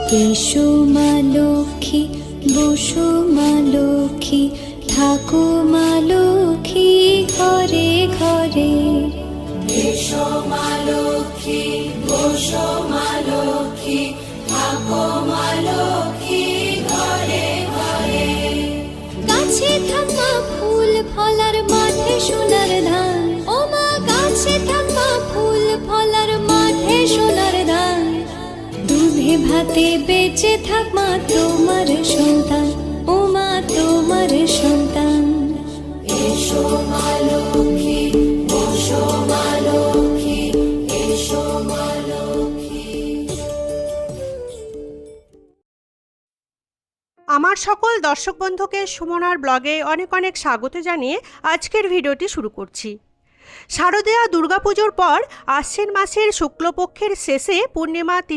এসো মা লক্ষ্মী, বসো মা লক্ষ্মী, থাকো মা লক্ষ্মী ঘরে ঘরে। এসো মা লক্ষ্মী, বসো মা লক্ষ্মী, থাকো মা লক্ষ্মী ঘরে ঘরে। গাছে থাকা ফুল ফলার মাঠে সোনার ধান, ও মা গাছে থাকা ফুল ফলার মাঠে সোনার ধান। দুধে ভাতে বেঁচে থাক মা তোমার সন্তান, ও মা তোমার সন্তান। এসো মা লক্ষ্মী, বসো মা লক্ষ্মী, এসো মা লক্ষ্মী। আমার সকল দর্শক বন্ধুকে সুমনার ব্লগে অনেক অনেক স্বাগত জানিয়ে আজকের ভিডিওটি শুরু করছি। শারদীয়া দুর্গাপুজোর পর আশ্বিন মাসের শুক্লপক্ষের শেষে পূর্ণিমা তিথি